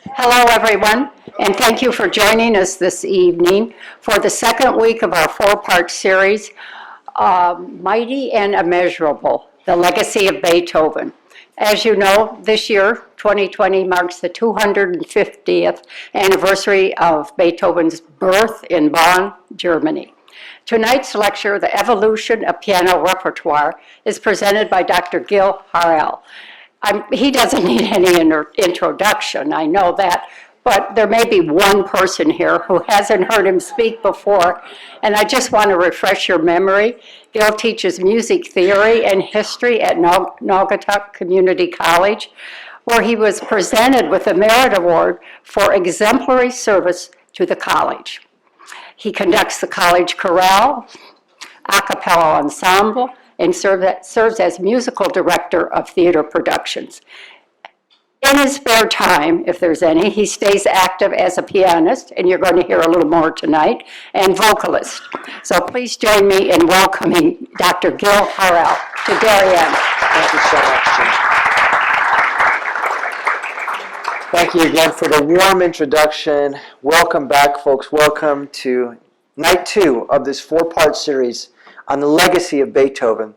Hello, everyone, and thank you for joining us this evening for the second week of our four-part series, Mighty and Immeasurable, The Legacy of Beethoven. As you know, this year, 2020, marks the 250th anniversary of Beethoven's birth in Bonn, Germany. Tonight's lecture, The Evolution of Piano Repertoire, is presented by Dr. Gil Harel. He doesn't need any introduction, I know that, but there may be one person here who hasn't heard him speak before, and I just want to refresh your memory. Gil teaches music theory and history at Naugatuck Community College, where he was presented with the Merit Award for exemplary service to the college. He conducts the college chorale, a cappella ensemble, and serves as musical director of theater productions. In his spare time, if there's any, he stays active as a pianist, and you're going to hear a little more tonight, and vocalist. So please join me in welcoming Dr. Gil Harel to Darien. Thank you so much, Jim. Thank you again for the warm introduction. Welcome back, folks. Welcome to night 2 of this 4-part series on the legacy of Beethoven.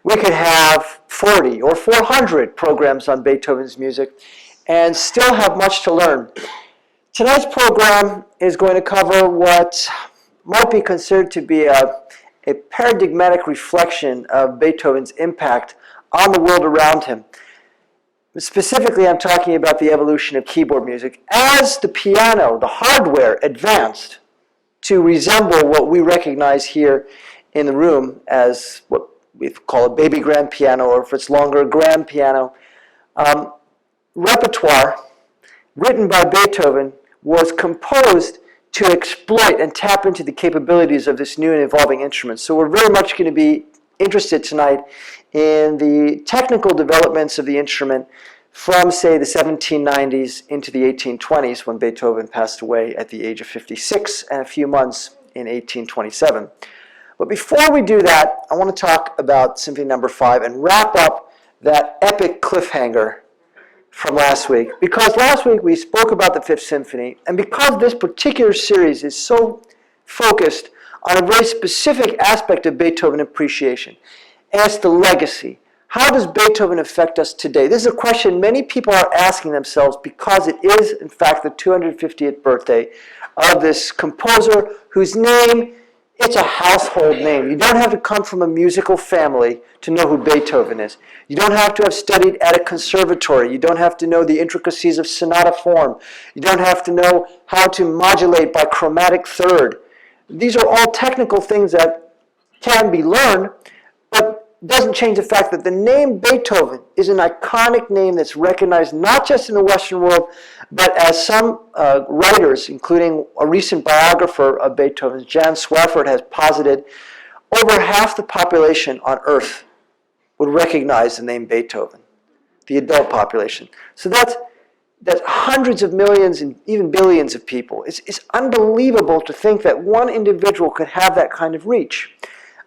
We could have 40 or 400 programs on Beethoven's music and still have much to learn. Tonight's program is going to cover what might be considered to be a paradigmatic reflection of Beethoven's impact on the world around him. Specifically, I'm talking about the evolution of keyboard music. As the piano, the hardware, advanced to resemble what we recognize here in the room as what we call a baby grand piano, or if it's longer, a grand piano. Repertoire, written by Beethoven, was composed to exploit and tap into the capabilities of this new and evolving instrument. So we're very much going to be interested tonight in the technical developments of the instrument from, say, the 1790s into the 1820s, when Beethoven passed away at the age of 56 and a few months in 1827. But before we do that, I want to talk about Symphony number 5 and wrap up that epic cliffhanger from last week. Because last week we spoke about the 5th Symphony, and because this particular series is so focused on a very specific aspect of Beethoven appreciation, and it's the legacy. How does Beethoven affect us today? This is a question many people are asking themselves because it is, in fact, the 250th birthday of this composer whose name, it's a household name. You don't have to come from a musical family to know who Beethoven is. You don't have to have studied at a conservatory. You don't have to know the intricacies of sonata form. You don't have to know how to modulate by chromatic third. These are all technical things that can be learned, but doesn't change the fact that the name Beethoven is an iconic name that's recognized not just in the Western world, but as some writers, including a recent biographer of Beethoven, Jan Swafford, has posited, over half the population on Earth would recognize the name Beethoven, the adult population. So that's hundreds of millions and even billions of people. It's unbelievable to think that one individual could have that kind of reach.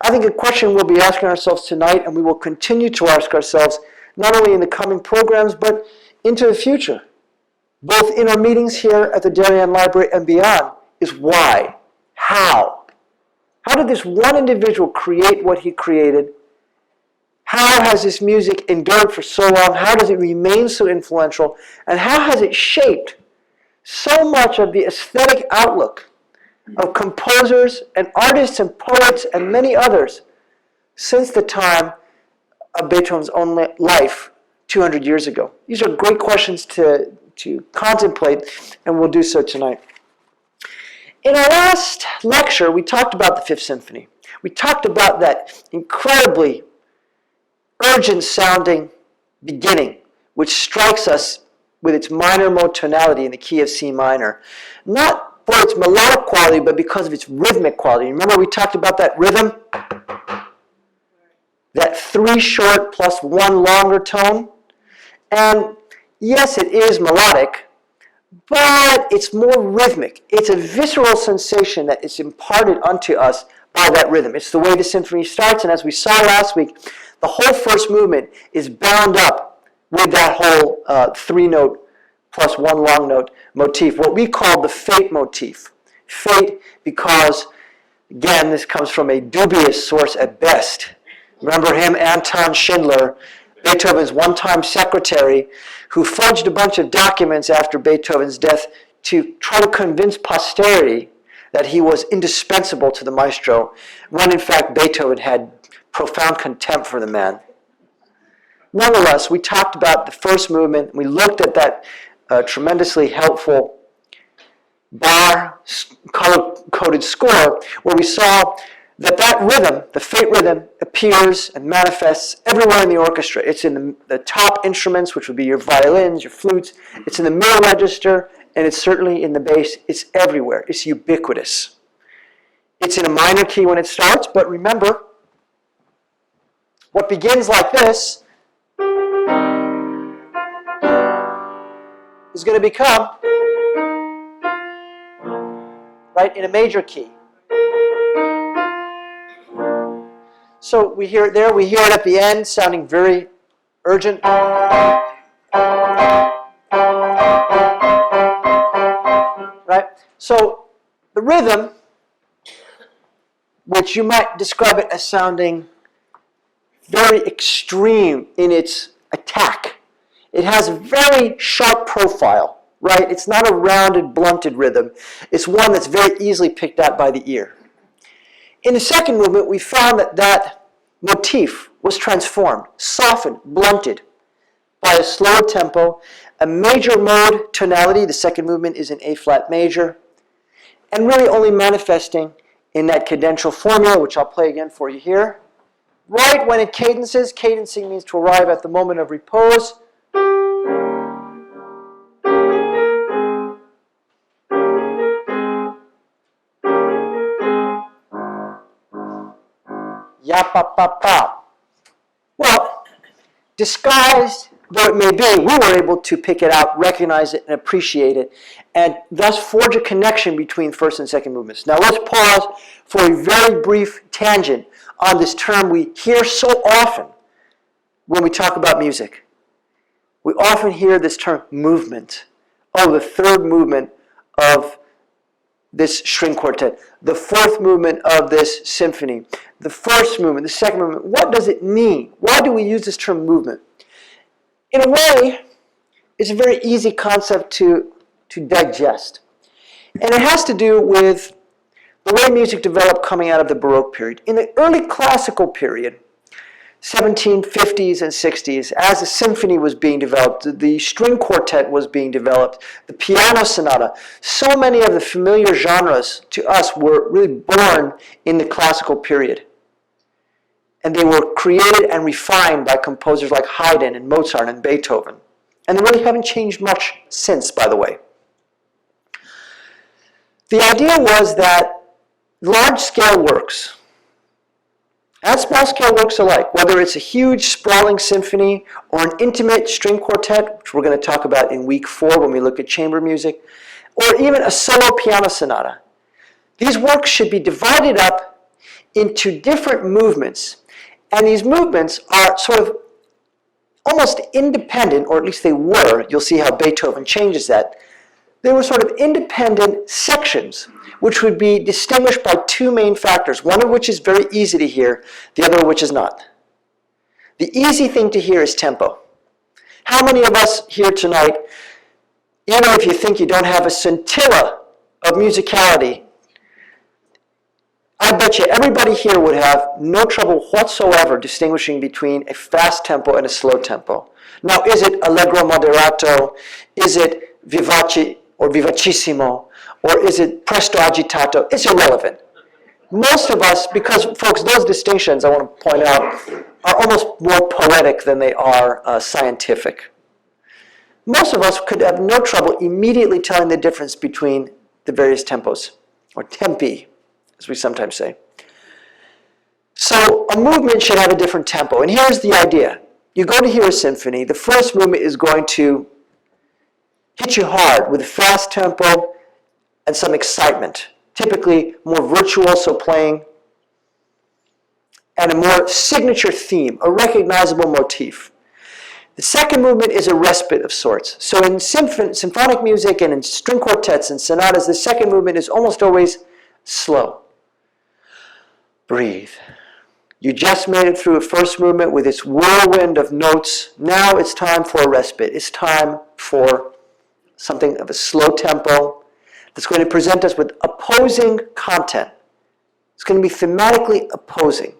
I think a question we'll be asking ourselves tonight, and we will continue to ask ourselves, not only in the coming programs, but into the future, both in our meetings here at the Darien Library and beyond, is why? How? How did this one individual create what he created? How has this music endured for so long? How does it remain so influential? And how has it shaped so much of the aesthetic outlook of composers and artists and poets and many others since the time of Beethoven's own life 200 years ago? These are great questions to contemplate, and we'll do so tonight. In our last lecture, we talked about the 5th Symphony. We talked about that incredibly urgent-sounding beginning, which strikes us with its minor mode tonality in the key of C minor. Not for its melodic quality, but because of its rhythmic quality. Remember we talked about that rhythm? That 3 short plus 1 longer tone? And yes, it is melodic, but it's more rhythmic. It's a visceral sensation that is imparted unto us by that rhythm. It's the way the symphony starts, and as we saw last week, the whole first movement is bound up with that whole 3-note plus one long note motif, what we call the fate motif. Fate because, again, this comes from a dubious source at best. Remember him, Anton Schindler, Beethoven's one-time secretary, who fudged a bunch of documents after Beethoven's death to try to convince posterity that he was indispensable to the maestro, when in fact Beethoven had profound contempt for the man. Nonetheless, we talked about the first movement. We looked at that tremendously helpful bar color-coded score, where we saw that rhythm, the fate rhythm, appears and manifests everywhere in the orchestra. It's in the top instruments, which would be your violins, your flutes. It's in the middle register, and it's certainly in the bass. It's everywhere. It's ubiquitous. It's in a minor key when it starts, but remember, what begins like this is going to become, right, in a major key. So we hear it there, we hear it at the end, sounding very urgent. Right? So the rhythm, which you might describe it as sounding very extreme in its attack. It has a very sharp profile, right? It's not a rounded, blunted rhythm. It's one that's very easily picked out by the ear. In the second movement, we found that motif was transformed, softened, blunted by a slower tempo, a major mode tonality. The second movement is in A flat major, and really only manifesting in that cadential formula, which I'll play again for you here. Right when it cadences, cadencing means to arrive at the moment of repose. Ya-pa-pa-pa. Well, disguised though it may be, we were able to pick it out, recognize it, and appreciate it, and thus forge a connection between first and second movements. Now let's pause for a very brief tangent on this term we hear so often when we talk about music. We often hear this term movement. Oh, the third movement of this string quartet, the fourth movement of this symphony, the first movement, the second movement. What does it mean? Why do we use this term movement? In a way, it's a very easy concept to digest. And it has to do with the way music developed coming out of the Baroque period. In the early classical period, 1750s and 60s, as the symphony was being developed, the string quartet was being developed, the piano sonata, so many of the familiar genres to us were really born in the classical period. And they were created and refined by composers like Haydn and Mozart and Beethoven. And they really haven't changed much since, by the way. The idea was that large-scale works and small-scale works alike, whether it's a huge, sprawling symphony or an intimate string quartet, which we're going to talk about in week 4 when we look at chamber music, or even a solo piano sonata, these works should be divided up into different movements. And these movements are sort of almost independent, or at least they were. You'll see how Beethoven changes that. They were sort of independent sections, which would be distinguished by two main factors, one of which is very easy to hear, the other of which is not. The easy thing to hear is tempo. How many of us here tonight, even if you think you don't have a scintilla of musicality, I bet you everybody here would have no trouble whatsoever distinguishing between a fast tempo and a slow tempo. Now, is it allegro moderato? Is it vivace or vivacissimo? Or is it presto agitato? It's irrelevant. Most of us, because, folks, those distinctions, I want to point out, are almost more poetic than they are scientific. Most of us could have no trouble immediately telling the difference between the various tempos, or tempi, as we sometimes say. So a movement should have a different tempo. And here's the idea. You go to hear a symphony, the first movement is going to hit you hard with a fast tempo and some excitement, typically more virtuoso playing, and a more signature theme, a recognizable motif. The second movement is a respite of sorts. So in symphonic music and in string quartets and sonatas, the second movement is almost always slow. Breathe. You just made it through a first movement with its whirlwind of notes. Now it's time for a respite. It's time for something of a slow tempo that's going to present us with opposing content. It's going to be thematically opposing.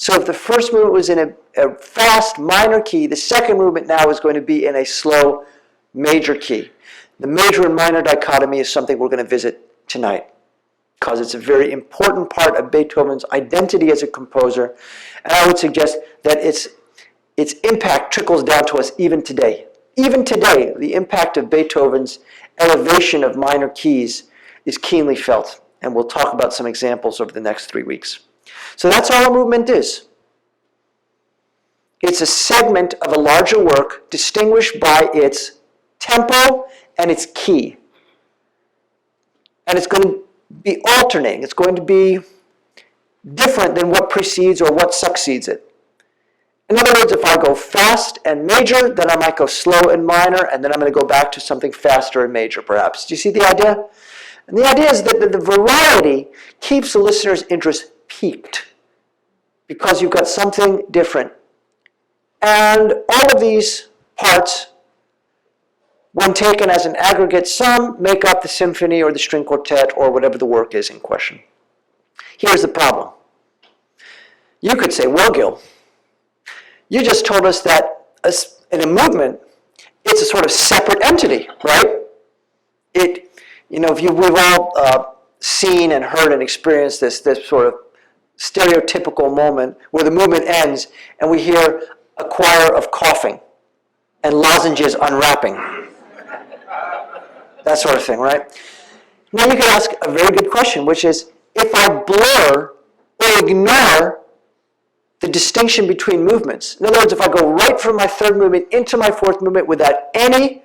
So if the first movement was in a fast minor key, the second movement now is going to be in a slow major key. The major and minor dichotomy is something we're going to visit tonight, because it's a very important part of Beethoven's identity as a composer, and I would suggest that its impact trickles down to us even today. Even today, the impact of Beethoven's elevation of minor keys is keenly felt, and we'll talk about some examples over the next 3 weeks. So that's all a movement is. It's a segment of a larger work distinguished by its tempo and its key. And it's going to be alternating. It's going to be different than what precedes or what succeeds it. In other words, if I go fast and major, then I might go slow and minor, and then I'm going to go back to something faster and major, perhaps. Do you see the idea? And the idea is that the variety keeps the listener's interest peaked, because you've got something different. And all of these parts, when taken as an aggregate sum, make up the symphony or the string quartet or whatever the work is in question. Here's the problem. You could say, well, Gil, you just told us that in a movement, it's a sort of separate entity, right? We've all seen and heard and experienced this sort of stereotypical moment where the movement ends and we hear a choir of coughing and lozenges unwrapping. That sort of thing, right? Now you can ask a very good question, which is, if I blur or ignore the distinction between movements, in other words, if I go right from my third movement into my fourth movement without any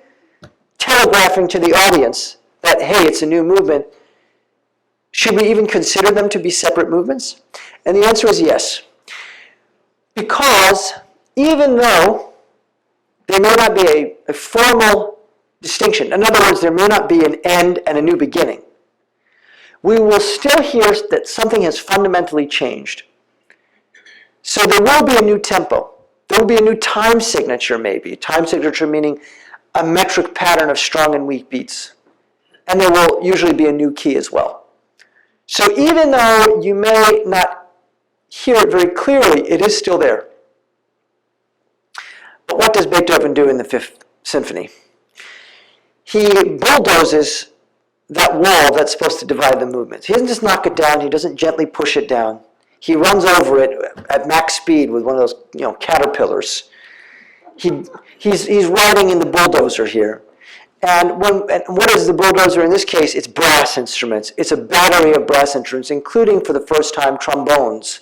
telegraphing to the audience that, hey, it's a new movement, should we even consider them to be separate movements? And the answer is yes. Because even though there may not be a formal distinction, in other words, there may not be an end and a new beginning, we will still hear that something has fundamentally changed. So there will be a new tempo. There will be a new time signature, maybe. Time signature meaning a metric pattern of strong and weak beats. And there will usually be a new key as well. So even though you may not hear it very clearly, it is still there. But what does Beethoven do in the Fifth Symphony? He bulldozes that wall that's supposed to divide the movements. He doesn't just knock it down. He doesn't gently push it down. He runs over it at max speed with one of those, caterpillars. He's riding in the bulldozer here. And what is the bulldozer in this case? It's brass instruments. It's a battery of brass instruments, including for the first time trombones,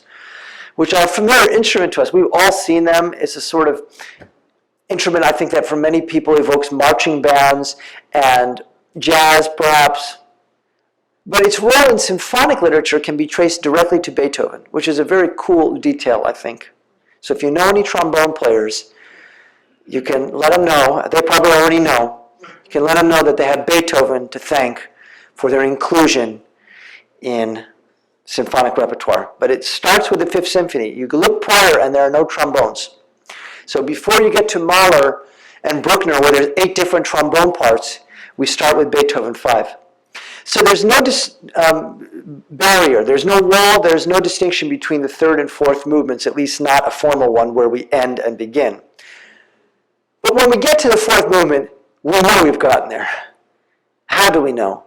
which are a familiar instrument to us. We've all seen them. It's a sort of instrument, I think, that for many people evokes marching bands and jazz, perhaps. But its role in symphonic literature can be traced directly to Beethoven, which is a very cool detail, I think. So if you know any trombone players, you can let them know. They probably already know. You can let them know that they have Beethoven to thank for their inclusion in symphonic repertoire. But it starts with the Fifth Symphony. You can look prior and there are no trombones. So before you get to Mahler and Bruckner, where there's 8 different trombone parts, we start with Beethoven 5. So there's no barrier, there's no wall, there's no distinction between the third and fourth movements, at least not a formal one where we end and begin. But when we get to the fourth movement, we know we've gotten there. How do we know?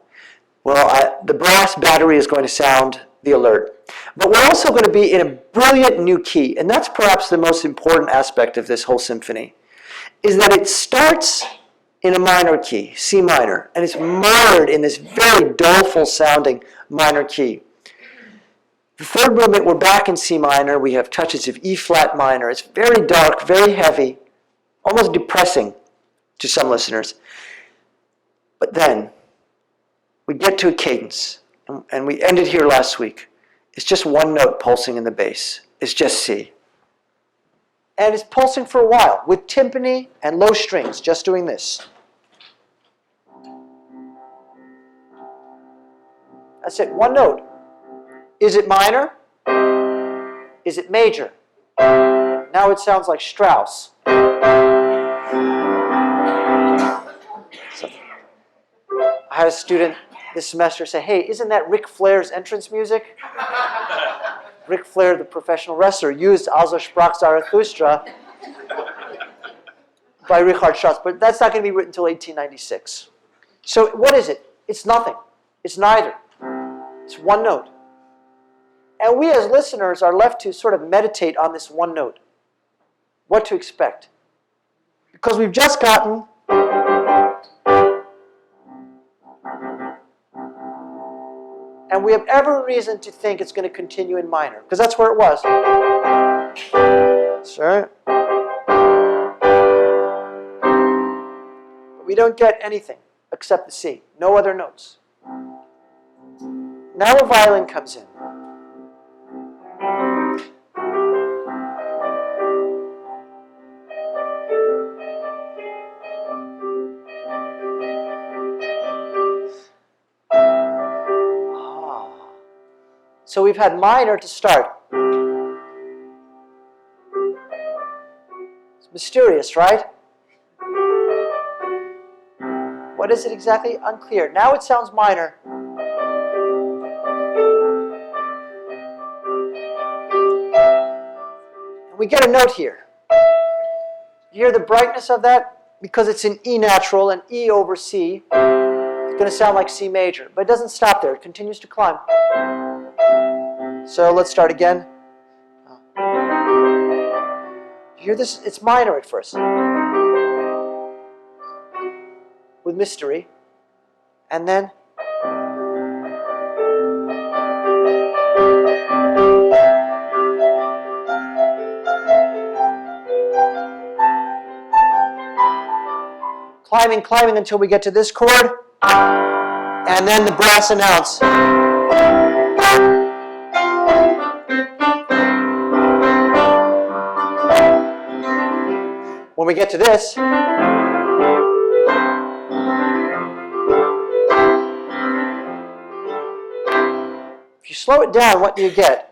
Well, the brass battery is going to sound the alert. But we're also going to be in a brilliant new key, and that's perhaps the most important aspect of this whole symphony, is that it starts in a minor key, C minor, and it's mired in this very doleful sounding minor key. The third movement, we're back in C minor. We have touches of E flat minor. It's very dark, very heavy, almost depressing to some listeners. But then we get to a cadence, and we ended here last week. It's just one note pulsing in the bass. It's just C. And it's pulsing for a while with timpani and low strings, just doing this. That's it, one note. Is it minor? Is it major? Now it sounds like Strauss. So, I had a student this semester say, hey, isn't that Ric Flair's entrance music? Ric Flair, the professional wrestler, used Also sprach Zarathustra by Richard Strauss, but that's not going to be written until 1896. So what is it? It's nothing. It's neither. It's one note. And we as listeners are left to sort of meditate on this one note. What to expect. Because we've just gotten and we have every reason to think it's going to continue in minor, because that's where it was. Sure. But we don't get anything except the C. No other notes. Now a violin comes in. So we've had minor to start. It's mysterious, right? What is it exactly? Unclear. Now it sounds minor. And we get a note here. You hear the brightness of that? Because it's in E natural and E over C. It's going to sound like C major. But it doesn't stop there. It continues to climb. So let's start again. You hear this? It's minor at first. With mystery. And then climbing, climbing until we get to this chord. And then the brass announce. When we get to this, if you slow it down, what do you get?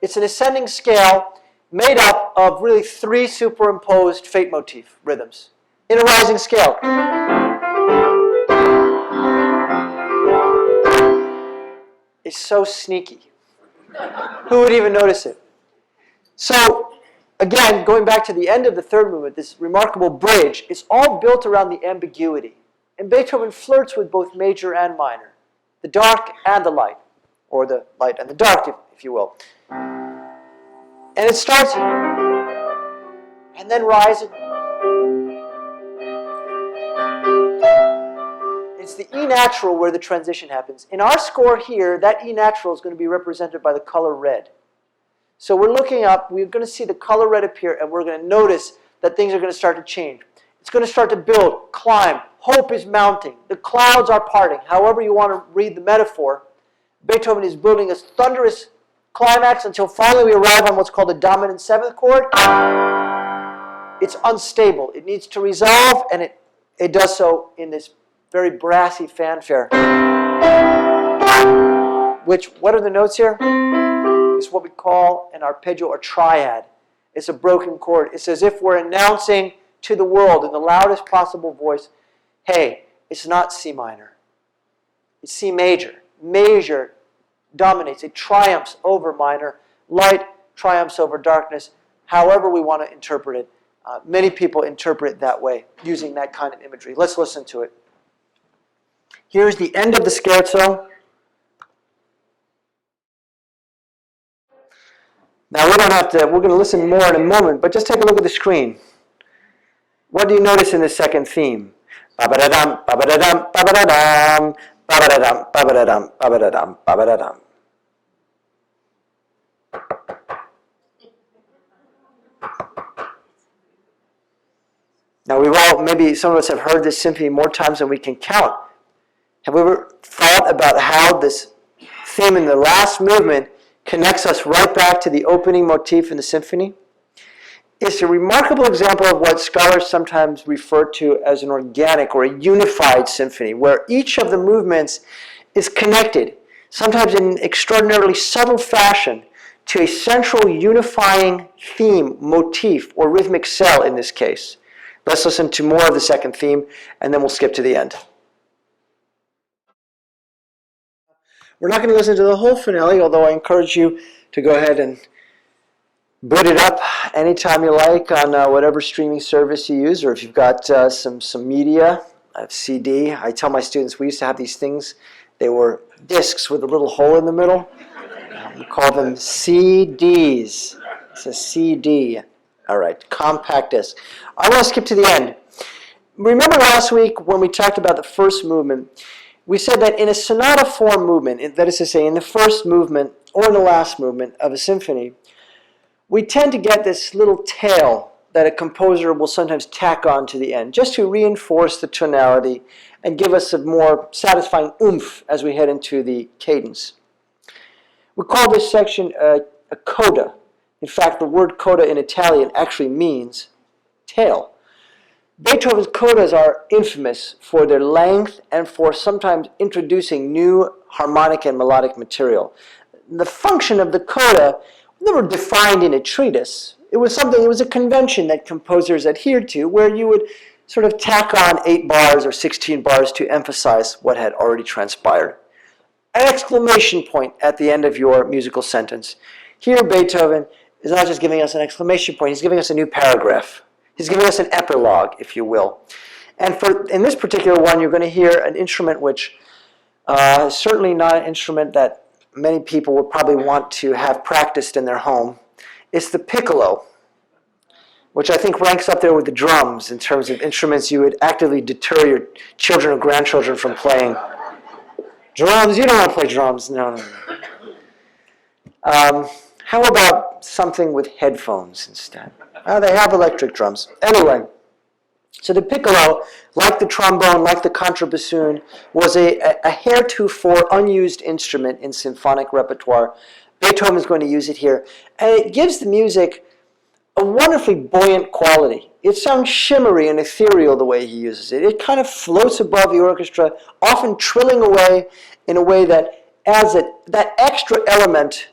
It's an ascending scale made up of really 3 superimposed fate motif rhythms in a rising scale. It's so sneaky. Who would even notice it? So, again, going back to the end of the third movement, this remarkable bridge, it's all built around the ambiguity. And Beethoven flirts with both major and minor, the dark and the light, or the light and the dark, if you will. And it starts, and then rises. It's the E natural where the transition happens. In our score here, that E natural is going to be represented by the color red. So we're looking up, we're going to see the color red appear, and we're going to notice that things are going to start to change. It's going to start to build, climb, hope is mounting, the clouds are parting. However you want to read the metaphor, Beethoven is building a thunderous climax until finally we arrive on what's called the dominant 7th chord. It's unstable. It needs to resolve, and it does so in this very brassy fanfare. Which, what are the notes here? It's what we call an arpeggio or triad. It's a broken chord. It's as if we're announcing to the world in the loudest possible voice, hey, it's not C minor. It's C major. Major dominates. It triumphs over minor. Light triumphs over darkness. However we want to interpret it. Many people interpret it that way, using that kind of imagery. Let's listen to it. Here's the end of the scherzo. Now we don't have to, we're going to listen more in a moment, but just take a look at the screen. What do you notice in the second theme? Ba-ba-da-dum, ba-ba-da-dum, ba-ba-da-dum, ba-ba-da-dum, ba-ba-da-dum, ba-ba-da-dum, ba-ba-da-dum. Now maybe some of us have heard this symphony more times than we can count. Have we ever thought about how this theme in the last movement connects us right back to the opening motif in the symphony? It's a remarkable example of what scholars sometimes refer to as an organic or a unified symphony, where each of the movements is connected, sometimes in an extraordinarily subtle fashion, to a central unifying theme, motif, or rhythmic cell in this case. Let's listen to more of the second theme, and then we'll skip to the end. We're not going to listen to the whole finale, although I encourage you to go ahead and boot it up anytime you like on whatever streaming service you use, or if you've got some media, a CD. I tell my students we used to have these things. They were discs with a little hole in the middle. We call them CDs. It's a CD. All right, compact disc. I want to skip to the end. Remember last week when we talked about the first movement, we said that in a sonata form movement, that is to say in the first movement or in the last movement of a symphony, we tend to get this little tail that a composer will sometimes tack on to the end, just to reinforce the tonality and give us a more satisfying oomph as we head into the cadence. We call this section a coda. In fact, the word coda in Italian actually means tail. Beethoven's codas are infamous for their length and for sometimes introducing new harmonic and melodic material. The function of the coda was never defined in a treatise. It was a convention that composers adhered to, where you would sort of tack on 8 bars or 16 bars to emphasize what had already transpired. An exclamation point at the end of your musical sentence. Here, Beethoven is not just giving us an exclamation point, he's giving us a new paragraph. He's giving us an epilogue, if you will. And in this particular one, you're going to hear an instrument which is certainly not an instrument that many people would probably want to have practiced in their home. It's the piccolo, which I think ranks up there with the drums in terms of instruments you would actively deter your children or grandchildren from playing. Drums? You don't want to play drums. No. How about something with headphones instead? They have electric drums. Anyway, so the piccolo, like the trombone, like the contrabassoon, was a heretofore unused instrument in symphonic repertoire. Beethoven is going to use it here. And it gives the music a wonderfully buoyant quality. It sounds shimmery and ethereal the way he uses it. It kind of floats above the orchestra, often trilling away in a way that adds that extra element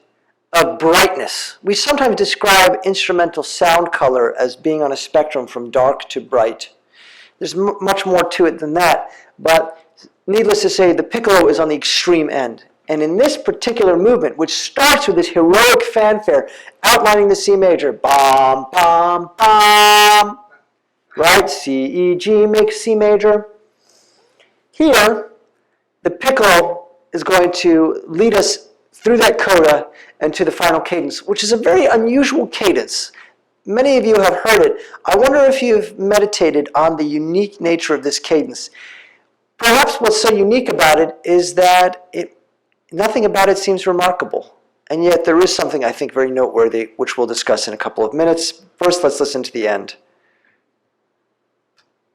of brightness. We sometimes describe instrumental sound color as being on a spectrum from dark to bright. There's much more to it than that, but needless to say, the piccolo is on the extreme end. And in this particular movement, which starts with this heroic fanfare outlining the C major, bam, bam, bam, right? C, E, G makes C major. Here, the piccolo is going to lead us through that coda and to the final cadence, which is a very unusual cadence. Many of you have heard it. I wonder if you've meditated on the unique nature of this cadence. Perhaps what's so unique about it is that nothing about it seems remarkable. And yet there is something I think very noteworthy, which we'll discuss in a couple of minutes. First, let's listen to the end.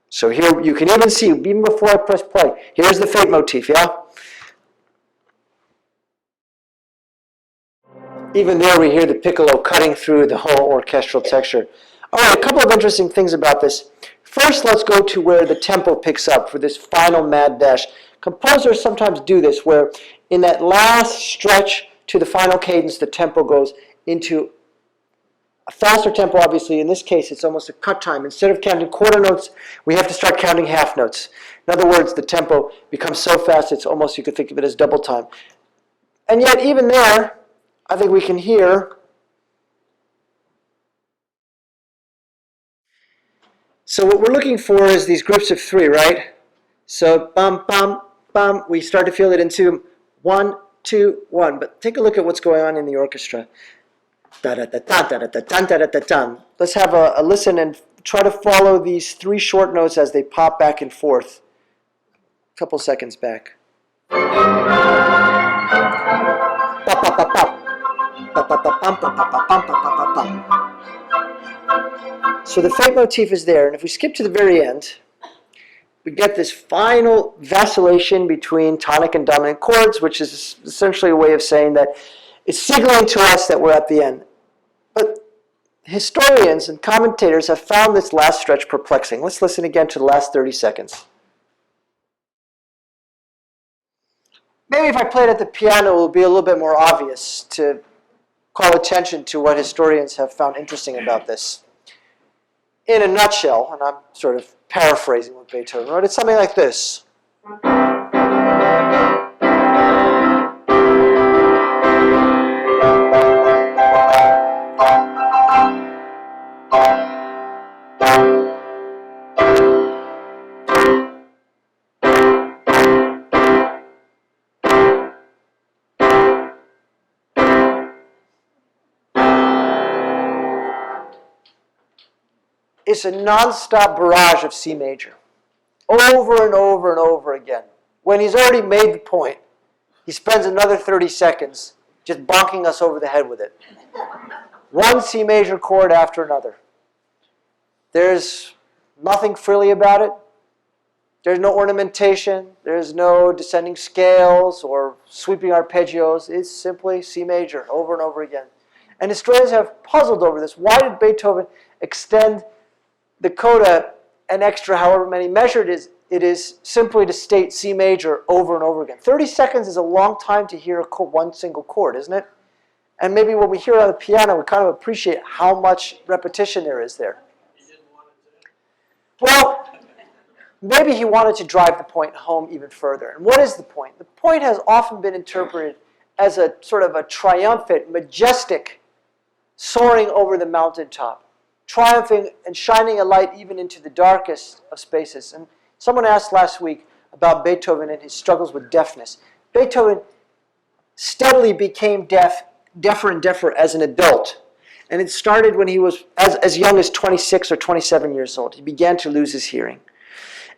So here you can even see, even before I press play, here's the fate motif, yeah? Even there we hear the piccolo cutting through the whole orchestral texture. All right, a couple of interesting things about this. First, let's go to where the tempo picks up for this final mad dash. Composers sometimes do this, where in that last stretch to the final cadence, the tempo goes into a faster tempo, obviously. In this case, it's almost a cut time. Instead of counting quarter notes, we have to start counting half notes. In other words, the tempo becomes so fast, it's almost, you could think of it as double time. And yet, even there, I think we can hear so what we're looking for is these groups of 3, right? So bum, bum, bum, we start to feel it into 1, 2, 1. But take a look at what's going on in the orchestra. Da da da da da da da da da da da. Let's have a listen and try to follow these 3 short notes as they pop back and forth. A couple seconds back. Pop, pop, pop, pop. So the fate motif is there, and if we skip to the very end, we get this final vacillation between tonic and dominant chords, which is essentially a way of saying that it's signaling to us that we're at the end. But historians and commentators have found this last stretch perplexing. Let's listen again to the last 30 seconds. Maybe if I played at the piano, it will be a little bit more obvious to call attention to what historians have found interesting about this. In a nutshell, and I'm sort of paraphrasing what Beethoven wrote, it's something like this. It's a non-stop barrage of C major, over and over and over again. When he's already made the point, he spends another 30 seconds just bonking us over the head with it. One C major chord after another. There's nothing frilly about it. There's no ornamentation. There's no descending scales or sweeping arpeggios. It's simply C major over and over again. And historians have puzzled over this. Why did Beethoven extend the coda an extra however many measured it is simply to state C major over and over again? 30 seconds is a long time to hear one single chord, isn't it? And maybe when we hear it on the piano, we kind of appreciate how much repetition there is there. Well, maybe he wanted to drive the point home even further. And what is the point? The point has often been interpreted as a sort of a triumphant, majestic soaring over the mountaintop, triumphing and shining a light even into the darkest of spaces. And someone asked last week about Beethoven and his struggles with deafness. Beethoven steadily became deafer and deafer as an adult. And it started when he was as young as 26 or 27 years old. He began to lose his hearing.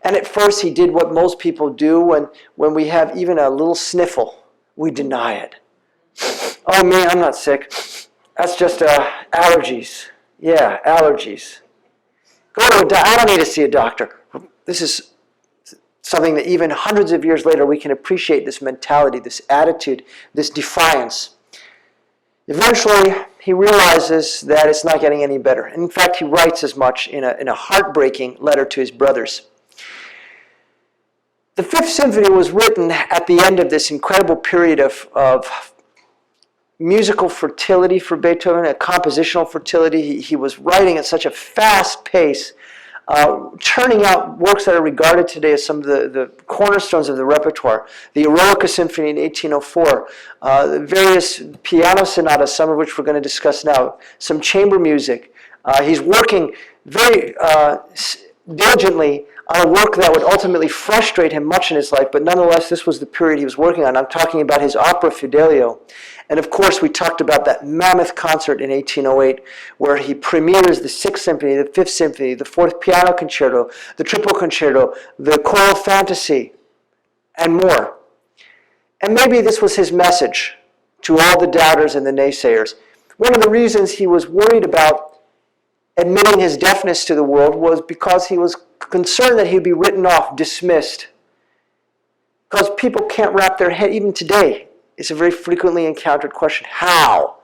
And at first he did what most people do when we have even a little sniffle. We deny it. Oh man, I'm not sick. That's just allergies. Yeah, allergies. Go to a doctor. I don't need to see a doctor. This is something that even hundreds of years later we can appreciate, this mentality, this attitude, this defiance. Eventually, he realizes that it's not getting any better. In fact, he writes as much in a heartbreaking letter to his brothers. The Fifth Symphony was written at the end of this incredible period of musical fertility for Beethoven, a compositional fertility. He was writing at such a fast pace, churning out works that are regarded today as some of the cornerstones of the repertoire. The Eroica Symphony in 1804, the various piano sonatas, some of which we're going to discuss now, some chamber music. He's working very diligently on a work that would ultimately frustrate him much in his life, but nonetheless, this was the period he was working on. I'm talking about his opera Fidelio. And of course, we talked about that mammoth concert in 1808, where he premieres the Sixth Symphony, the Fifth Symphony, the Fourth Piano Concerto, the Triple Concerto, the Choral Fantasy, and more. And maybe this was his message to all the doubters and the naysayers. One of the reasons he was worried about admitting his deafness to the world was because he was concerned that he'd be written off, dismissed. Because people can't wrap their head, even today, it's a very frequently encountered question. How?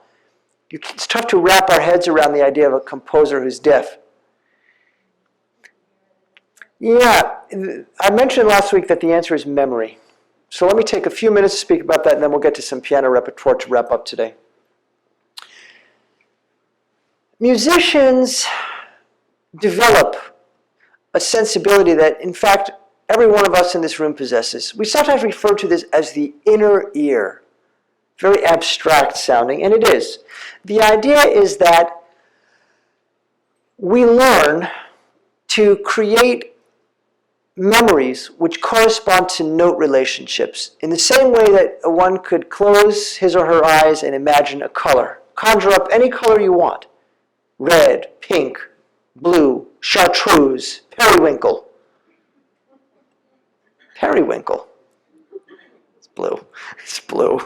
It's tough to wrap our heads around the idea of a composer who's deaf. Yeah, I mentioned last week that the answer is memory. So let me take a few minutes to speak about that, and then we'll get to some piano repertoire to wrap up today. Musicians develop a sensibility that, in fact, every one of us in this room possesses. We sometimes refer to this as the inner ear. Very abstract sounding, and it is. The idea is that we learn to create memories which correspond to note relationships in the same way that one could close his or her eyes and imagine a color. Conjure up any color you want. Red, pink, blue, chartreuse, periwinkle. Periwinkle. It's blue. It's blue.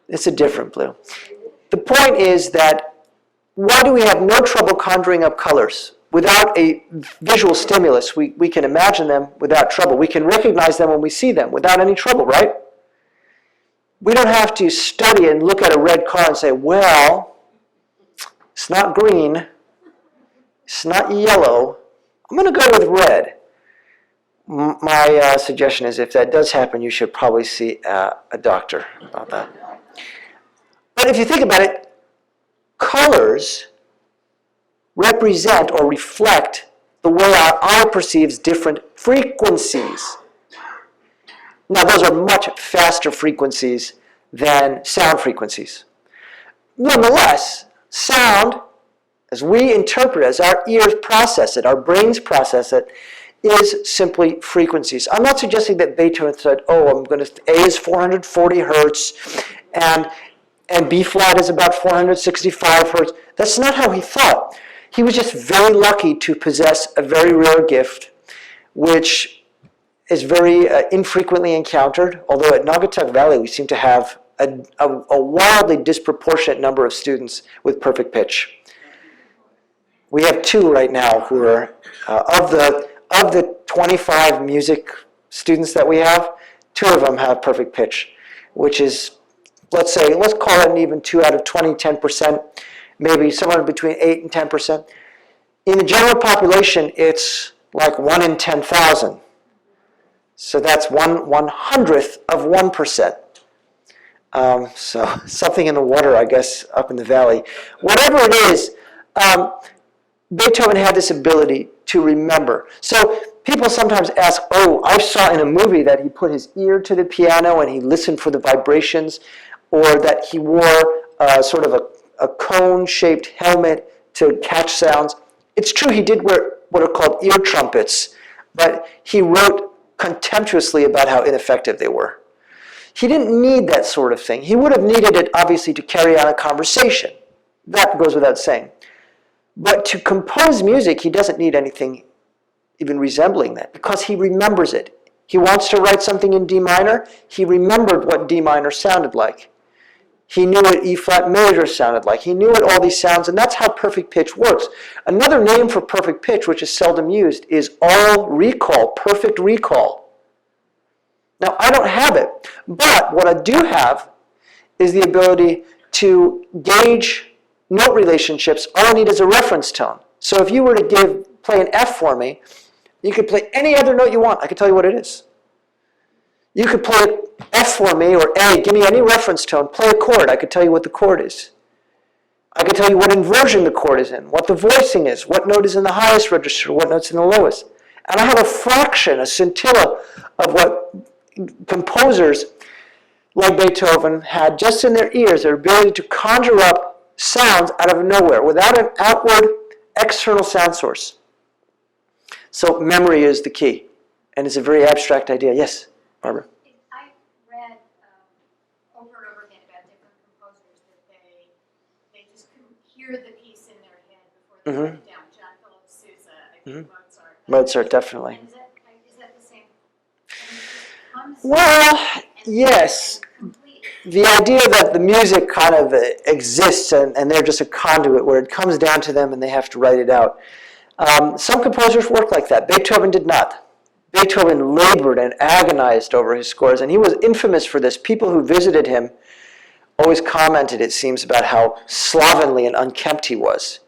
It's a different blue. The point is that why do we have no trouble conjuring up colors? Without a visual stimulus, we can imagine them without trouble. We can recognize them when we see them without any trouble, right? We don't have to study and look at a red car and say, well, it's not green, it's not yellow, I'm going to go with red. My suggestion is if that does happen, you should probably see a doctor about that. But if you think about it, colors represent or reflect the way our eye perceives different frequencies. Now, those are much faster frequencies than sound frequencies. Nonetheless, sound, as we interpret, as our ears process it, our brains process it, is simply frequencies. I'm not suggesting that Beethoven said, oh, A is 440 hertz, and B flat is about 465 hertz. That's not how he thought. He was just very lucky to possess a very rare gift, which is very infrequently encountered, although at Naugatuck Valley we seem to have a wildly disproportionate number of students with perfect pitch. We have 2 right now who are, of the 25 music students that we have, 2 of them have perfect pitch, which is, let's call it an even 2 out of 20, 10%, maybe somewhere between 8 and 10%. In the general population, it's like 1 in 10,000. So that's 1/100th of 1%. So something in the water, I guess, up in the valley. Whatever it is, Beethoven had this ability to remember. So people sometimes ask, oh, I saw in a movie that he put his ear to the piano and he listened for the vibrations, or that he wore sort of a cone-shaped helmet to catch sounds. It's true he did wear what are called ear trumpets, but he wrote contemptuously about how ineffective they were. He didn't need that sort of thing. He would have needed it, obviously, to carry on a conversation. That goes without saying. But to compose music, he doesn't need anything even resembling that, because he remembers it. He wants to write something in D minor. He remembered what D minor sounded like. He knew what E flat major sounded like. He knew what all these sounds, and that's how perfect pitch works. Another name for perfect pitch, which is seldom used, is all recall, perfect recall. Now, I don't have it, but what I do have is the ability to gauge note relationships. All I need is a reference tone. So if you were to play an F for me, you could play any other note you want. I could tell you what it is. You could play F for me, or A, give me any reference tone, play a chord, I could tell you what the chord is. I could tell you what inversion the chord is in, what the voicing is, what note is in the highest register, what note's in the lowest. And I have a fraction, a scintilla of what composers like Beethoven had just in their ears, their ability to conjure up sounds out of nowhere without an outward external sound source. So memory is the key, and it's a very abstract idea. Yes, Barbara? I read over and over again about different composers that they just couldn't hear the piece in their head before they wrote it down. John Philip Sousa, I think Mozart. Mozart, definitely. And is that the same? I mean, Well, yes. The idea that the music kind of exists and they're just a conduit where it comes down to them and they have to write it out. Some composers work like that. Beethoven did not. Beethoven labored and agonized over his scores, and he was infamous for this. People who visited him always commented, it seems, about how slovenly and unkempt he was.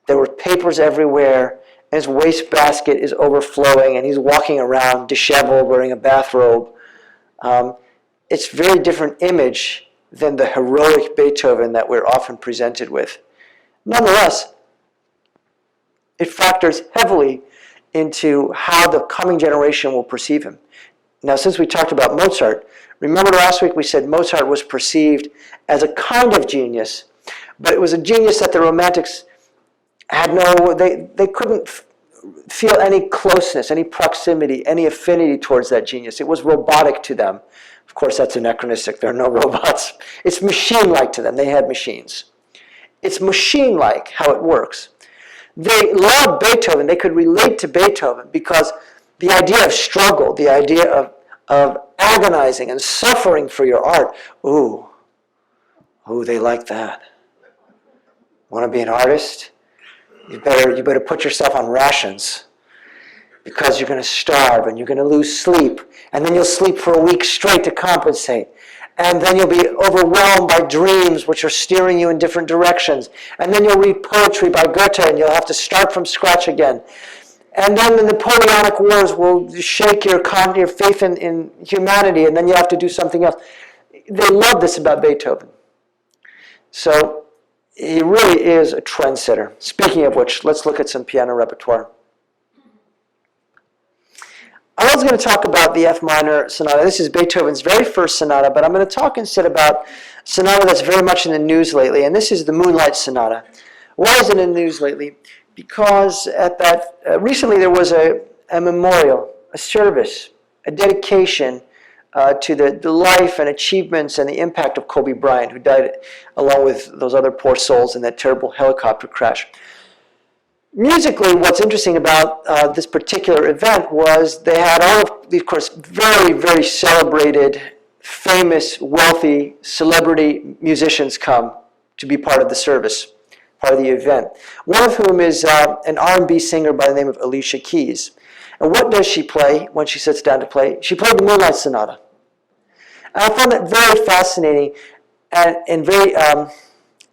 There were papers everywhere, and his wastebasket is overflowing, and he's walking around disheveled, wearing a bathrobe. It's a very different image than the heroic Beethoven that we're often presented with. Nonetheless, it factors heavily into how the coming generation will perceive him. Now, since we talked about Mozart, remember last week we said Mozart was perceived as a kind of genius, but it was a genius that the Romantics had they couldn't feel any closeness, any proximity, any affinity towards that genius. It was robotic to them. Of course, that's anachronistic. There are no robots. It's machine-like to them. They had machines. It's machine-like how it works. They loved Beethoven. They could relate to Beethoven because the idea of struggle, the idea of agonizing and suffering for your art, ooh, they like that. Want to be an artist? You better put yourself on rations, because you're going to starve and you're going to lose sleep, and then you'll sleep for a week straight to compensate. And then you'll be overwhelmed by dreams which are steering you in different directions. And then you'll read poetry by Goethe and you'll have to start from scratch again. And then the Napoleonic Wars will shake your faith in humanity, and then you have to do something else. They love this about Beethoven. So he really is a trendsetter. Speaking of which, let's look at some piano repertoire. I was going to talk about the F minor sonata. This is Beethoven's very first sonata, but I'm going to talk instead about a sonata that's very much in the news lately, and this is the Moonlight Sonata. Why is it in the news lately? Because recently there was a memorial, a service, a dedication to the life and achievements and the impact of Kobe Bryant, who died along with those other poor souls in that terrible helicopter crash. Musically, what's interesting about this particular event was they had all of these, of course, very, very celebrated, famous, wealthy, celebrity musicians come to be part of the service, part of the event. One of whom is an R&B singer by the name of Alicia Keys. And what does she play when she sits down to play? She played the Moonlight Sonata. And I found that very fascinating and very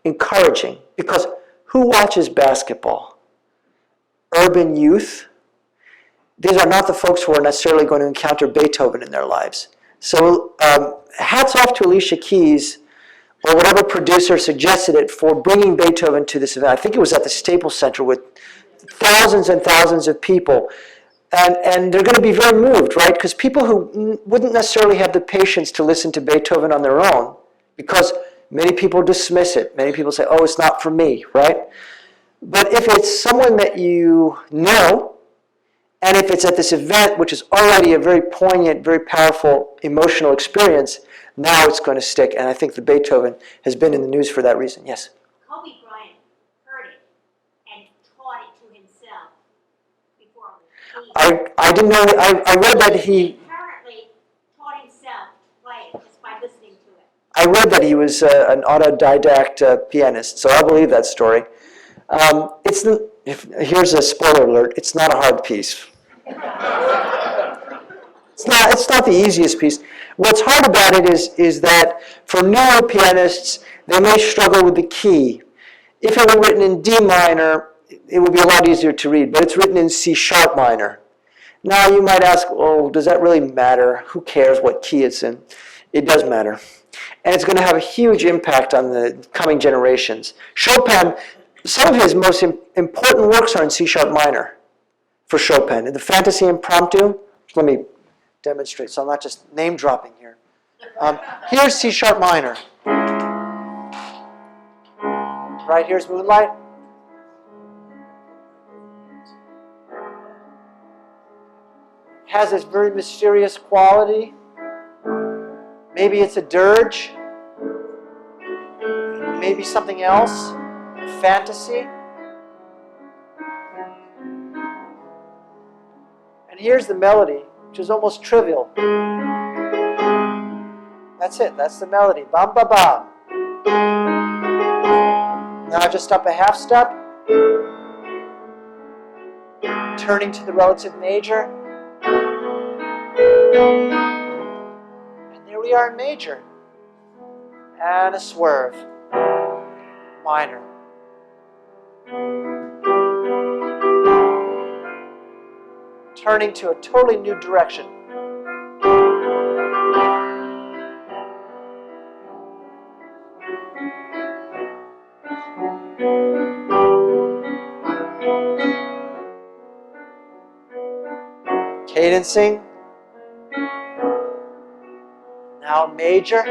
encouraging, because who watches basketball? Urban youth. These are not the folks who are necessarily going to encounter Beethoven in their lives. So hats off to Alicia Keys, or whatever producer suggested it, for bringing Beethoven to this event. I think it was at the Staples Center with thousands and thousands of people. And they're going to be very moved, right? Because people who wouldn't necessarily have the patience to listen to Beethoven on their own, because many people dismiss it. Many people say, oh, it's not for me, right? But if it's someone that you know, and if it's at this event, which is already a very poignant, very powerful emotional experience, now it's going to stick. And I think the Beethoven has been in the news for that reason. Yes? Kobe Bryant heard it and taught it to himself before I didn't know, I read that he apparently taught himself to play it just by listening to it. I read that he was an autodidact pianist, so I believe that story. Here's a spoiler alert, it's not a hard piece. It's not the easiest piece. What's hard about it is that for newer pianists, they may struggle with the key. If it were written in D minor, it would be a lot easier to read, but it's written in C sharp minor. Now you might ask, oh, does that really matter? Who cares what key it's in? It does matter. And it's going to have a huge impact on the coming generations. Chopin, some of his most important works are in C sharp minor for Chopin. The Fantasy Impromptu, let me demonstrate, so I'm not just name dropping here. Here's C sharp minor. Right, here's Moonlight. Has this very mysterious quality. Maybe it's a dirge. Maybe something else. Fantasy. And here's the melody, which is almost trivial. That's it. That's the melody. Bam, ba, bam. Now just up a half step. Turning to the relative major. And there we are in major. And a swerve. Minor. Turning to a totally new direction. Cadencing. Now major.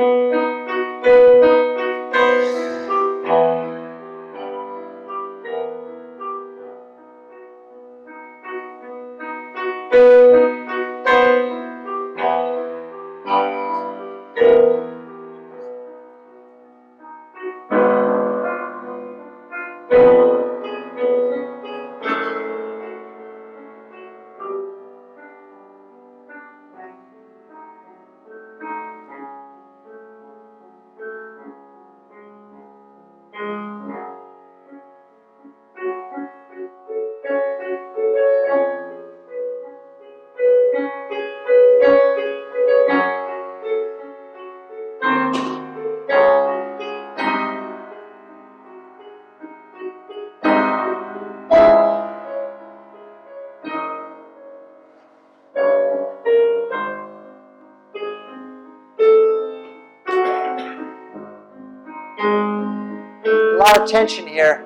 our attention here.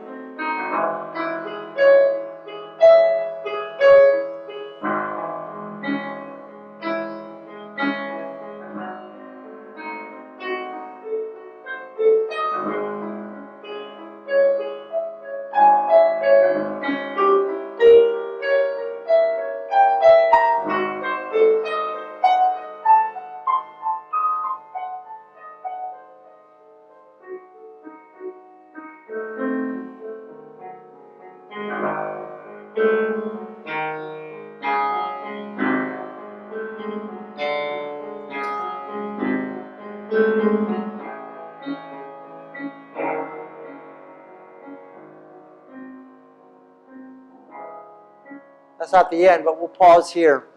That's not the end, but we'll pause here.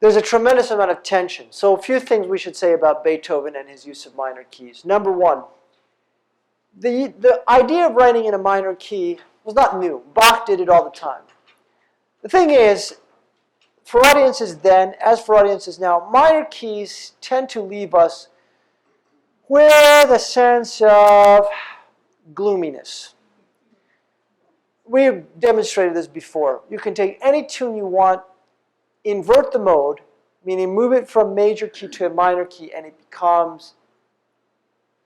There's a tremendous amount of tension. So a few things we should say about Beethoven and his use of minor keys. Number one, the idea of writing in a minor key was not new. Bach did it all the time. The thing is, for audiences then, as for audiences now, minor keys tend to leave us with a sense of gloominess. We've demonstrated this before. You can take any tune you want, invert the mode, meaning move it from major key to a minor key, and it becomes,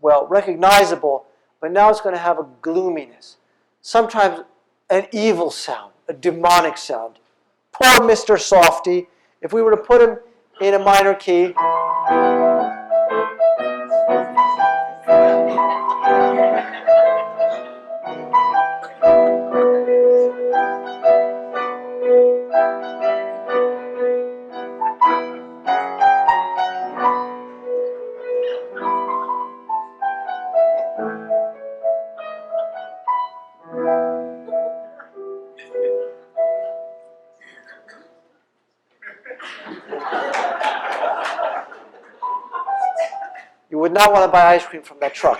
well, recognizable, but now it's going to have a gloominess. Sometimes an evil sound, a demonic sound. Poor Mr. Softy, if we were to put him in a minor key, you would not want to buy ice cream from that truck.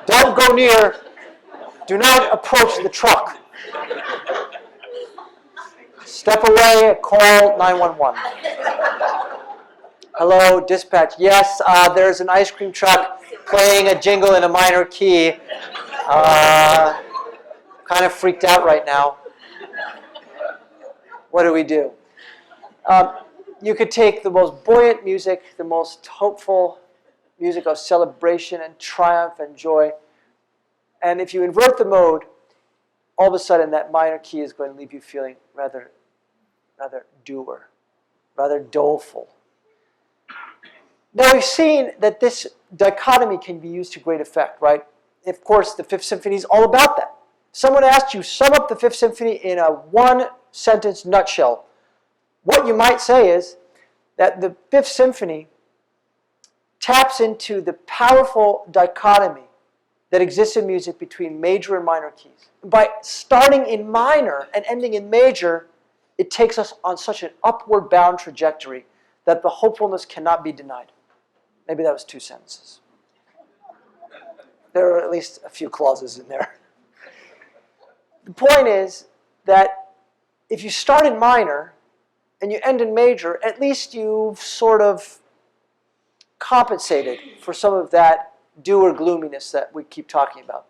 Don't go near, do not approach the truck. Step away, call 911. Hello, dispatch. Yes, there's an ice cream truck playing a jingle in a minor key. Kind of freaked out right now. What do we do? You could take the most buoyant music, the most hopeful music of celebration and triumph and joy, and if you invert the mode, all of a sudden that minor key is going to leave you feeling rather dour, rather doleful. Now we've seen that this dichotomy can be used to great effect, right? Of course, the Fifth Symphony is all about that. Someone asked you, sum up the Fifth Symphony in a one-sentence nutshell. What you might say is that the Fifth Symphony taps into the powerful dichotomy that exists in music between major and minor keys. By starting in minor and ending in major, it takes us on such an upward bound trajectory that the hopefulness cannot be denied. Maybe that was 2 sentences. There are at least a few clauses in there. The point is that if you start in minor and you end in major, at least you've sort of compensated for some of that dour gloominess that we keep talking about.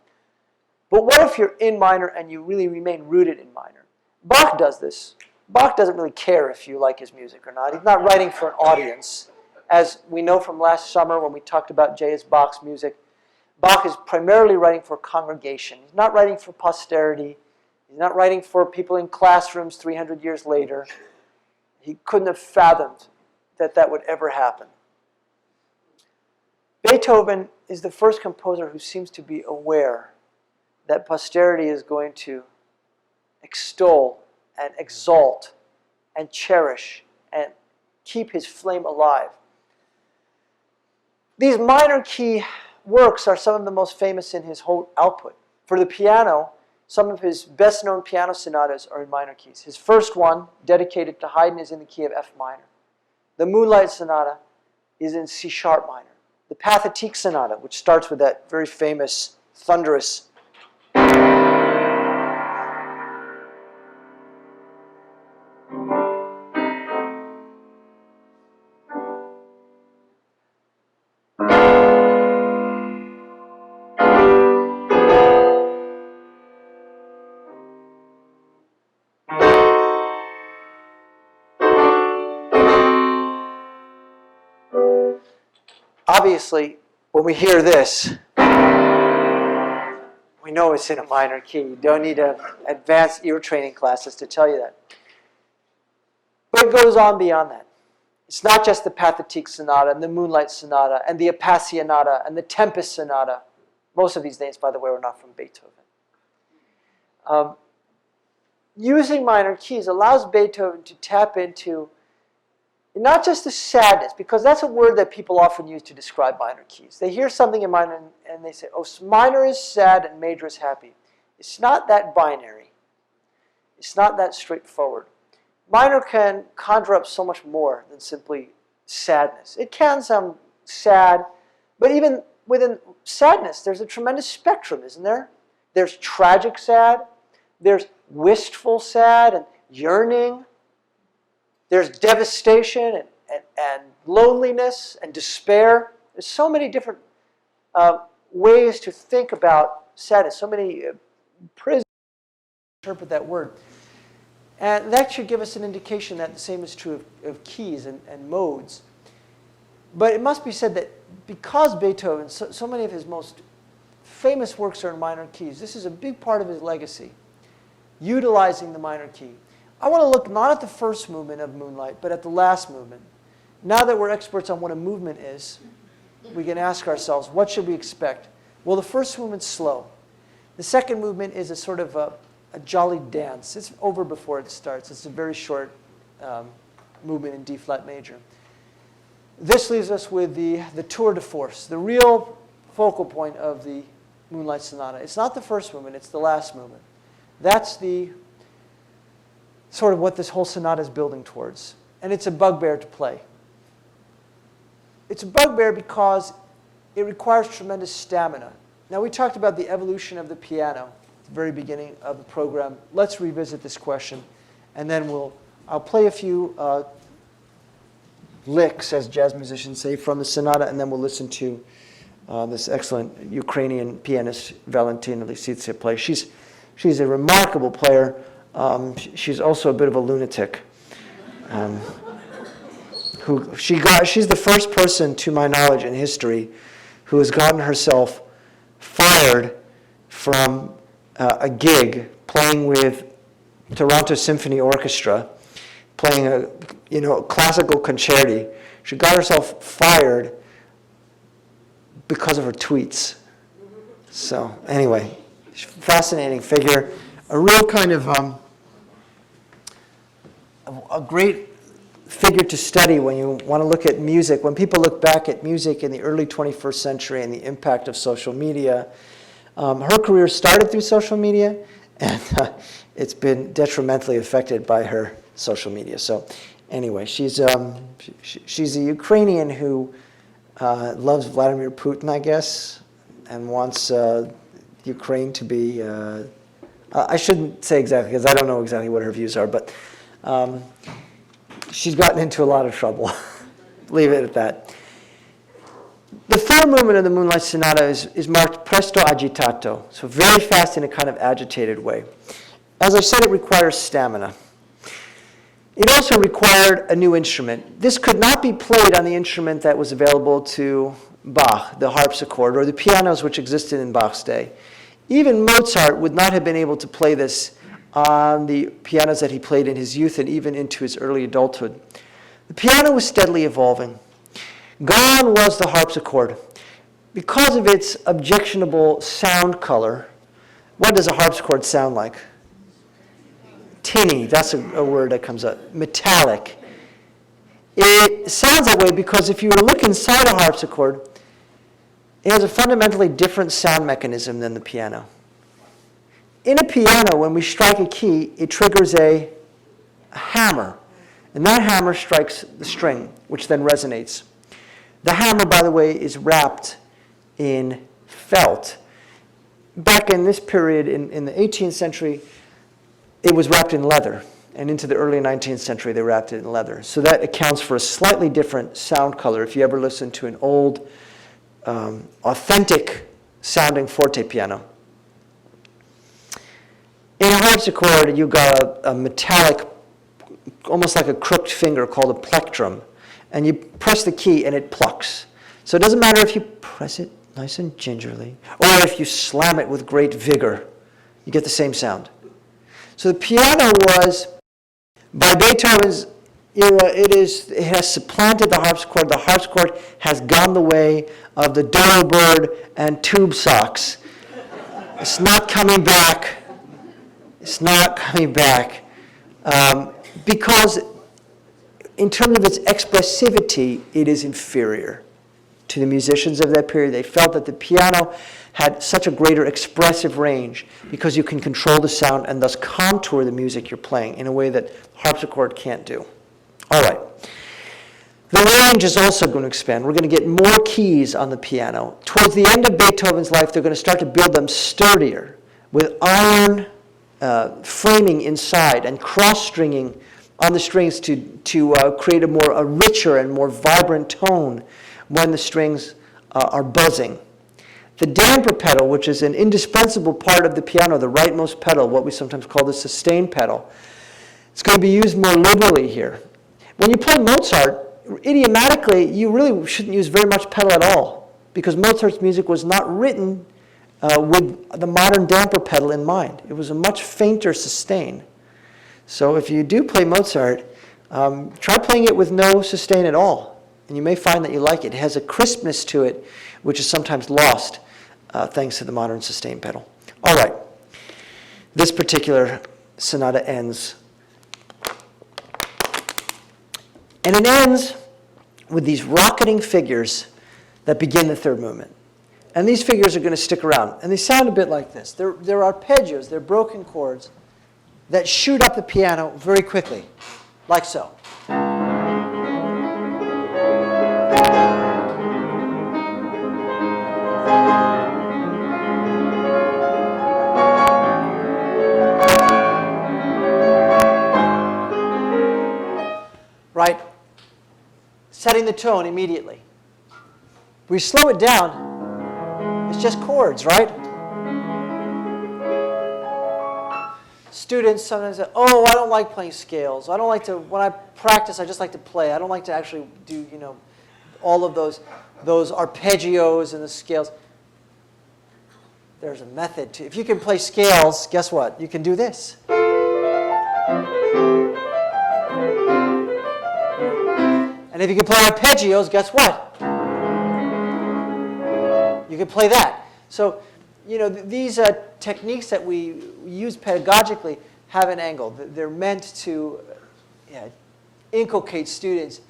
But what if you're in minor and you really remain rooted in minor? Bach does this. Bach doesn't really care if you like his music or not. He's not writing for an audience. As we know from last summer when we talked about J.S. Bach's music, Bach is primarily writing for a congregation. He's not writing for posterity. He's not writing for people in classrooms 300 years later. He couldn't have fathomed that that would ever happen. Beethoven is the first composer who seems to be aware that posterity is going to extol and exalt and cherish and keep his flame alive. These minor key works are some of the most famous in his whole output. For the piano, some of his best-known piano sonatas are in minor keys. His first one, dedicated to Haydn, is in the key of F minor. The Moonlight Sonata is in C sharp minor. The Pathetique Sonata, which starts with that very famous, thunderous obviously, when we hear this, we know it's in a minor key. You don't need advanced ear training classes to tell you that. But it goes on beyond that. It's not just the Pathetique Sonata and the Moonlight Sonata and the Appassionata and the Tempest Sonata. Most of these names, by the way, were not from Beethoven. Using minor keys allows Beethoven to tap into not just the sadness, because that's a word that people often use to describe minor keys. They hear something in minor and they say, oh, minor is sad and major is happy. It's not that binary. It's not that straightforward. Minor can conjure up so much more than simply sadness. It can sound sad, but even within sadness, there's a tremendous spectrum, isn't there? There's tragic sad, there's wistful sad and yearning, there's devastation and loneliness and despair. There's so many different ways to think about sadness, so many prisms to interpret that word. And that should give us an indication that the same is true of keys and modes. But it must be said that because Beethoven, so many of his most famous works are in minor keys, this is a big part of his legacy, utilizing the minor key. I want to look not at the first movement of Moonlight, but at the last movement. Now that we're experts on what a movement is, we can ask ourselves, what should we expect? Well, the first movement's slow. The second movement is a sort of a jolly dance. It's over before it starts. It's a very short movement in D-flat major. This leaves us with the tour de force, the real focal point of the Moonlight Sonata. It's not the first movement, it's the last movement. That's the sort of what this whole sonata is building towards. And it's a bugbear to play. It's a bugbear because it requires tremendous stamina. Now, we talked about the evolution of the piano at the very beginning of the program. Let's revisit this question, and then I'll play a few licks, as jazz musicians say, from the sonata, and then we'll listen to this excellent Ukrainian pianist, Valentina Lisitsa, play. She's a remarkable player. She's also a bit of a lunatic. She's the first person, to my knowledge, in history who has gotten herself fired from a gig playing with Toronto Symphony Orchestra, playing a classical concerti. She got herself fired because of her tweets. So anyway, fascinating figure, a real kind of a great figure to study when you want to look at music. When people look back at music in the early 21st century and the impact of social media, her career started through social media, and it's been detrimentally affected by her social media. So anyway, she's a Ukrainian who loves Vladimir Putin, I guess, and wants Ukraine to be, I shouldn't say exactly, because I don't know exactly what her views are, but she's gotten into a lot of trouble. Leave it at that. The third movement of the Moonlight Sonata is marked presto agitato, so very fast in a kind of agitated way. As I said, it requires stamina. It also required a new instrument. This could not be played on the instrument that was available to Bach, the harpsichord, or the pianos which existed in Bach's day. Even Mozart would not have been able to play this on the pianos that he played in his youth and even into his early adulthood. The piano was steadily evolving. Gone was the harpsichord. Because of its objectionable sound color, what does a harpsichord sound like? Tinny, that's a word that comes up. Metallic. It sounds that way because if you were to look inside a harpsichord, it has a fundamentally different sound mechanism than the piano. In a piano, when we strike a key, it triggers a hammer. And that hammer strikes the string, which then resonates. The hammer, by the way, is wrapped in felt. Back in this period, in the 18th century, it was wrapped in leather. And into the early 19th century, they wrapped it in leather. So that accounts for a slightly different sound color if you ever listen to an old, authentic sounding forte piano. In a harpsichord, you've got a metallic, almost like a crooked finger called a plectrum. And you press the key and it plucks. So it doesn't matter if you press it nice and gingerly, or if you slam it with great vigor, you get the same sound. So the piano was, by Beethoven's era, it has supplanted the harpsichord. The harpsichord has gone the way of the dodo bird and tube socks. It's not coming back. It's not coming back. Because in terms of its expressivity, it is inferior to the musicians of that period. They felt that the piano had such a greater expressive range because you can control the sound and thus contour the music you're playing in a way that harpsichord can't do. All right. The range is also going to expand. We're going to get more keys on the piano. Towards the end of Beethoven's life, they're going to start to build them sturdier with iron framing inside and cross-stringing on the strings to create a richer and more vibrant tone when the strings are buzzing. The damper pedal, which is an indispensable part of the piano, the rightmost pedal, what we sometimes call the sustain pedal, it's going to be used more liberally here. When you play Mozart, idiomatically, you really shouldn't use very much pedal at all, because Mozart's music was not written with the modern damper pedal in mind. It was a much fainter sustain. So if you do play Mozart, try playing it with no sustain at all. And you may find that you like it. It has a crispness to it, which is sometimes lost thanks to the modern sustain pedal. All right. This particular sonata ends. And it ends with these rocketing figures that begin the third movement. And these figures are going to stick around. And they sound a bit like this. They're arpeggios, they're broken chords that shoot up the piano very quickly, like so. Right? Setting the tone immediately. We slow it down, it's just chords, right? Students sometimes say, oh, I don't like playing scales. I don't like to, when I practice, I just like to play. I don't like to actually do, all of those arpeggios and the scales. There's a method to, if you can play scales, guess what? You can do this. And if you can play arpeggios, guess what? You can play that. So, these techniques that we use pedagogically have an angle. They're meant to inculcate students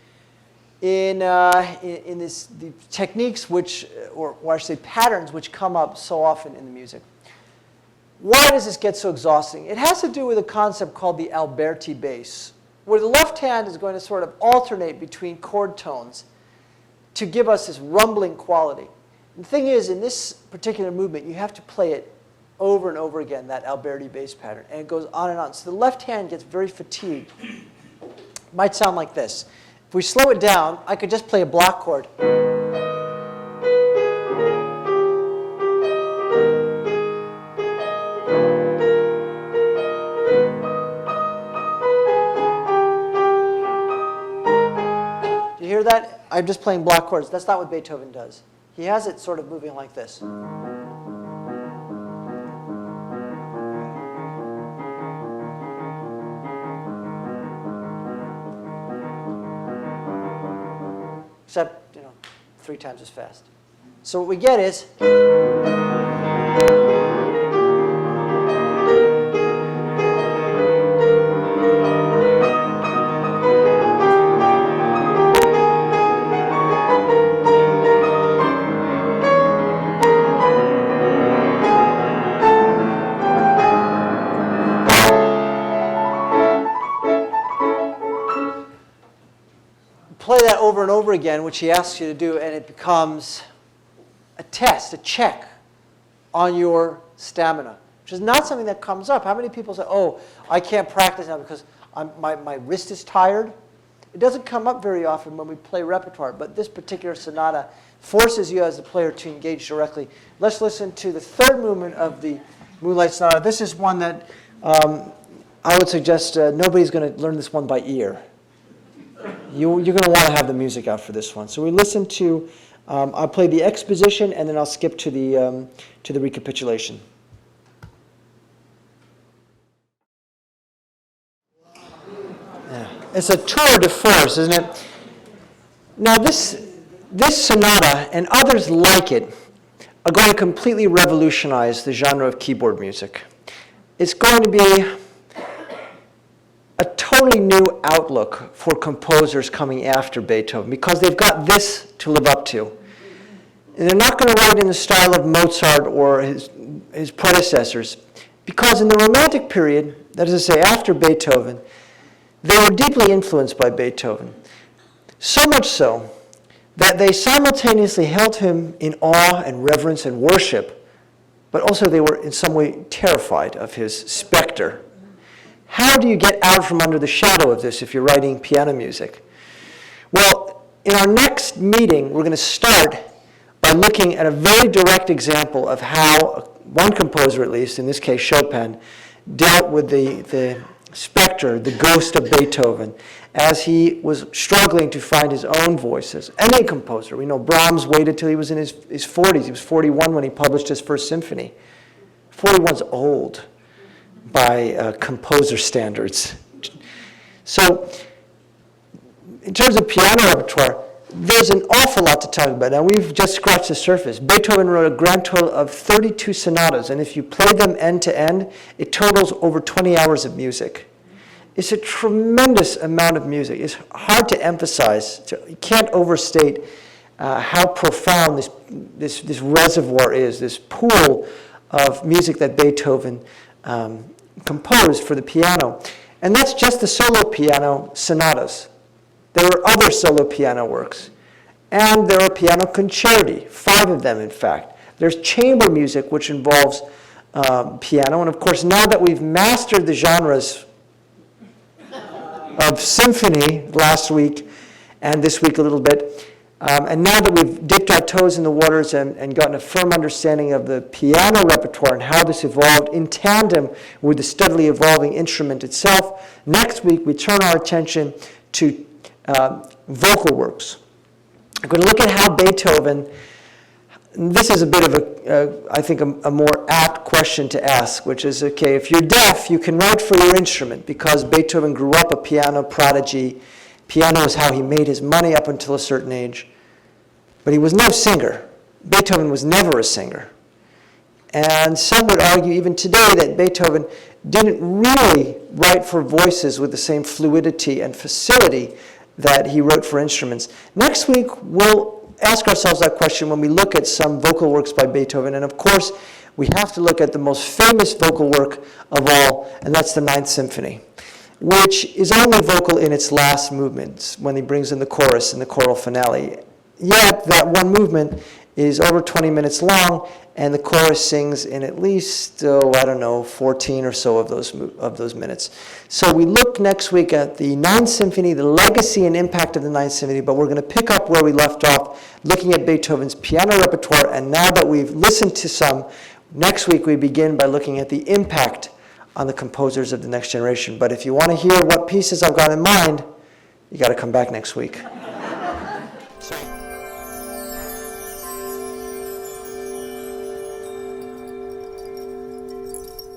in the techniques which, or I should say patterns, which come up so often in the music. Why does this get so exhausting? It has to do with a concept called the Alberti bass, where the left hand is going to sort of alternate between chord tones to give us this rumbling quality. The thing is, in this particular movement, you have to play it over and over again, that Alberti bass pattern, and it goes on and on. So the left hand gets very fatigued. It might sound like this. If we slow it down, I could just play a block chord. Do you hear that? I'm just playing block chords. That's not what Beethoven does. He has it sort of moving like this. Except, 3 times as fast. So what we get is play that over and over again, which he asks you to do, and it becomes a test, a check on your stamina, which is not something that comes up. How many people say, oh, I can't practice now because my wrist is tired? It doesn't come up very often when we play repertoire, but this particular sonata forces you as a player to engage directly. Let's listen to the third movement of the Moonlight Sonata. This is one that I would suggest nobody's going to learn this one by ear. You're going to want to have the music out for this one. So we listen to I'll play the exposition, and then I'll skip to the recapitulation. Yeah. It's a tour de force, isn't it? Now this sonata and others like it are going to completely revolutionize the genre of keyboard music. It's going to be a totally new outlook for composers coming after Beethoven because they've got this to live up to. And they're not going to write in the style of Mozart or his predecessors because in the Romantic period, that is to say after Beethoven, they were deeply influenced by Beethoven. So much so that they simultaneously held him in awe and reverence and worship, but also they were in some way terrified of his specter. How do you get out from under the shadow of this if you're writing piano music? Well, in our next meeting, we're going to start by looking at a very direct example of how one composer, at least, in this case Chopin, dealt with the specter, the ghost of Beethoven, as he was struggling to find his own voices. Any composer. We know Brahms waited till he was in his 40s. He was 41 when he published his first symphony. 41's old by composer standards. So, in terms of piano repertoire, there's an awful lot to talk about. Now, we've just scratched the surface. Beethoven wrote a grand total of 32 sonatas, and if you play them end to end, it totals over 20 hours of music. It's a tremendous amount of music. It's hard to emphasize. You can't overstate how profound this reservoir is, this pool of music that Beethoven composed for the piano. And that's just the solo piano sonatas. There are other solo piano works. And there are piano concerti, 5 of them, in fact. There's chamber music, which involves piano. And of course, now that we've mastered the genres of symphony last week and this week a little bit, and now that we've dipped our toes in the waters and gotten a firm understanding of the piano repertoire and how this evolved in tandem with the steadily evolving instrument itself, next week we turn our attention to vocal works. I'm going to look at how Beethoven, this is a bit of I think a more apt question to ask, which is, okay, if you're deaf, you can write for your instrument because Beethoven grew up a piano prodigy. Piano is how he made his money up until a certain age. But he was no singer. Beethoven was never a singer. And some would argue even today that Beethoven didn't really write for voices with the same fluidity and facility that he wrote for instruments. Next week, we'll ask ourselves that question when we look at some vocal works by Beethoven. And of course, we have to look at the most famous vocal work of all, and that's the Ninth Symphony, which is only vocal in its last movements, when he brings in the chorus in the choral finale. Yet, that one movement is over 20 minutes long, and the chorus sings in at least, 14 or so of those minutes. So we look next week at the Ninth Symphony, the legacy and impact of the Ninth Symphony, but we're going to pick up where we left off, looking at Beethoven's piano repertoire, and now that we've listened to some, next week we begin by looking at the impact on the composers of the next generation. But if you want to hear what pieces I've got in mind, you got to come back next week.